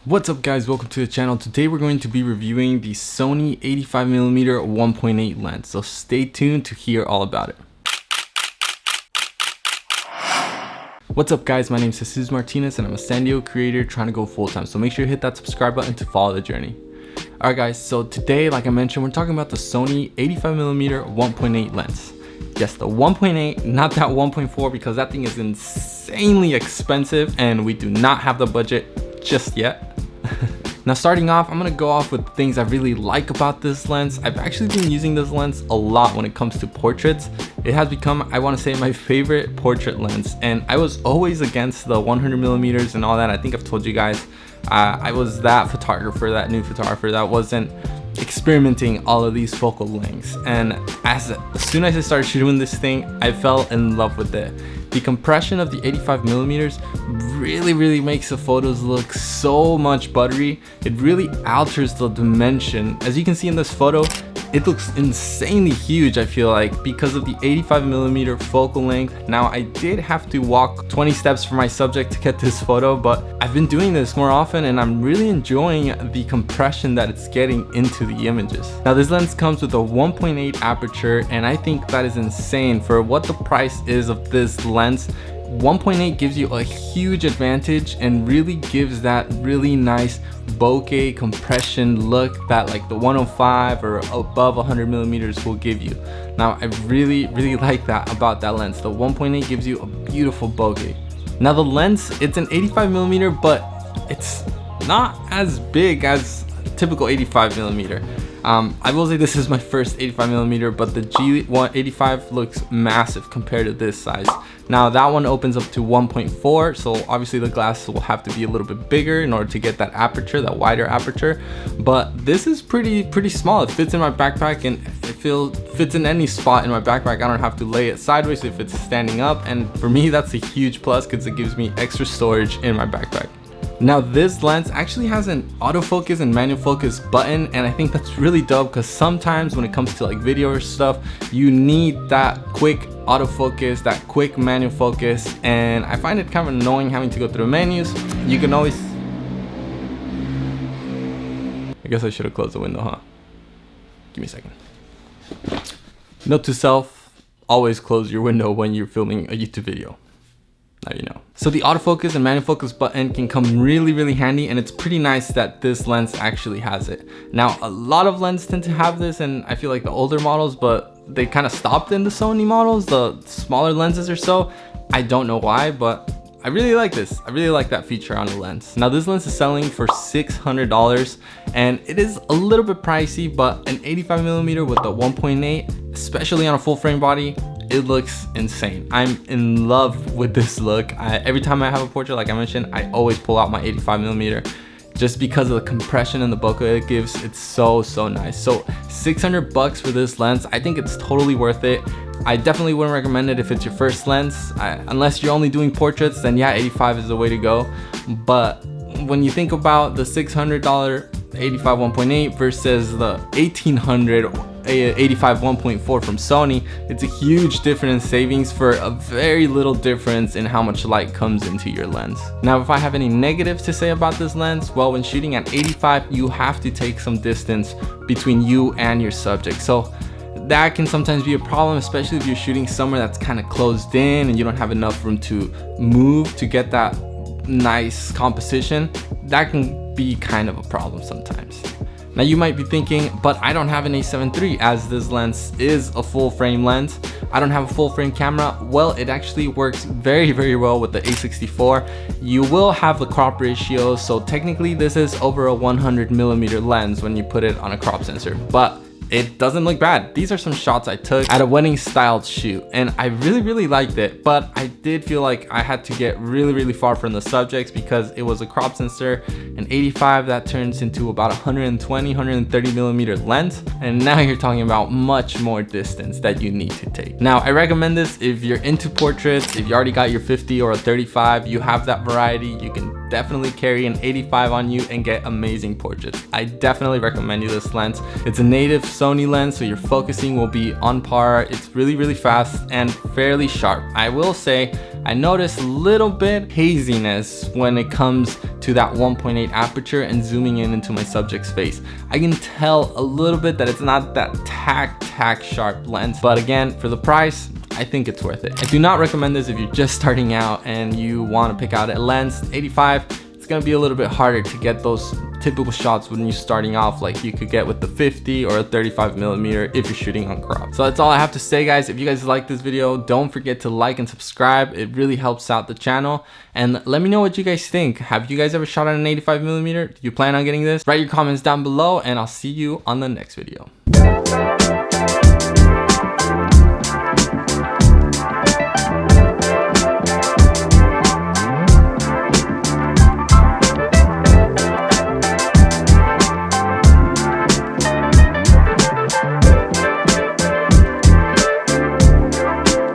What's up guys, welcome to the channel. Today we're going to be reviewing the Sony 85mm 1.8 lens, so stay tuned to hear all about it. What's up guys, my name is Jesus Martinez and I'm a San Diego creator trying to go full-time, so make sure you hit that subscribe button to follow the journey. Alright guys, so today, like I mentioned, we're talking about the Sony 85mm 1.8 lens. Yes, the 1.8, not that 1.4, because that thing is insanely expensive and we do not have the budget just yet. Now starting off, I'm gonna go off with things I really like about this lens. I've actually been using this lens a lot when it comes to portraits. It has become, I want to say, my favorite portrait lens, and I was always against the 100mm and all that. I think I've told you guys I was that photographer, that new photographer that wasn't experimenting all of these focal lengths, and as soon as I started shooting this thing, I fell in love with it. The compression of the 85mm really makes the photos look so much buttery. It really alters the dimension. As you can see in this photo, it looks insanely huge, I feel like, because of the 85mm focal length. Now, I did have to walk 20 steps for my subject to get this photo, but I've been doing this more often and I'm really enjoying the compression that it's getting into the images. Now, this lens comes with a 1.8 aperture, and I think that is insane for what the price is of this lens. 1.8 gives you a huge advantage and really gives that really nice bokeh compression look that like the 105 or above 100mm will give you. Now I really like that about that lens. The 1.8 gives you a beautiful bokeh. Now the lens, it's an 85mm, but it's not as big as typical 85mm. I will say this is my first 85mm, but the G185 looks massive compared to this size. Now that one opens up to 1.4, so obviously the glass will have to be a little bit bigger in order to get that aperture, that wider aperture. But this is pretty small. It fits in my backpack, and it fits in any spot in my backpack. I don't have to lay it sideways if it's standing up, and for me that's a huge plus because it gives me extra storage in my backpack. Now this lens actually has an autofocus and manual focus button, and I think that's really dope because sometimes when it comes to like video or stuff, you need that quick autofocus, that quick manual focus, and I find it kind of annoying having to go through menus. You can always... I guess I should have closed the window, huh? Give me a second. Note to self, always close your window when you're filming a YouTube video. Now you know. So the autofocus and manual focus button can come really handy, and it's pretty nice that this lens actually has it. Now a lot of lenses tend to have this, and I feel like the older models, but they kind of stopped in the Sony models, the smaller lenses or so. I don't know why, but I really like this. I really like that feature on the lens. Now this lens is selling for $600, and it is a little bit pricey, but an 85mm with the 1.8, especially on a full frame body, it looks insane. I'm in love with this look. Every time I have a portrait, like I mentioned, I always pull out my 85mm just because of the compression and the bokeh it gives. It's so nice. So $600 for this lens, I think it's totally worth it. I definitely wouldn't recommend it if it's your first lens. Unless you're only doing portraits, then yeah, 85 is the way to go. But when you think about the $600 85 1.8 versus the $1,800 85 1.4 from Sony, it's a huge difference in savings for a very little difference in how much light comes into your lens. Now, if I have any negatives to say about this lens, well, when shooting at 85, you have to take some distance between you and your subject. So that can sometimes be a problem, especially if you're shooting somewhere that's kind of closed in and you don't have enough room to move to get that nice composition. That can be kind of a problem sometimes. Now you might be thinking, but I don't have an A7 III, as this lens is a full frame lens. I don't have a full frame camera. Well, it actually works very well with the A64. You will have the crop ratio, so technically this is over a 100mm lens when you put it on a crop sensor, but it doesn't look bad. These are some shots I took at a wedding styled shoot, and I really liked it, but I did feel like I had to get really far from the subjects because it was a crop sensor. An 85, that turns into about 120-130mm lens, and now you're talking about much more distance that you need to take. Now I recommend this if you're into portraits. If you already got your 50 or a 35, you have that variety, you can definitely carry an 85 on you and get amazing portraits. I definitely recommend you this lens. It's a native Sony lens, so your focusing will be on par. It's really fast and fairly sharp. I will say I noticed a little bit haziness when it comes to that 1.8 aperture and zooming in into my subject's face. I can tell a little bit that it's not that tack sharp lens, but again, for the price, I think it's worth it. I do not recommend this if you're just starting out and you want to pick out a lens. 85, it's gonna be a little bit harder to get those typical shots when you're starting off like you could get with the 50 or a 35mm if you're shooting on crop. So that's all I have to say, guys. If you guys like this video, don't forget to like and subscribe. It really helps out the channel. And let me know what you guys think. Have you guys ever shot on an 85mm? Do you plan on getting this? Write your comments down below and I'll see you on the next video.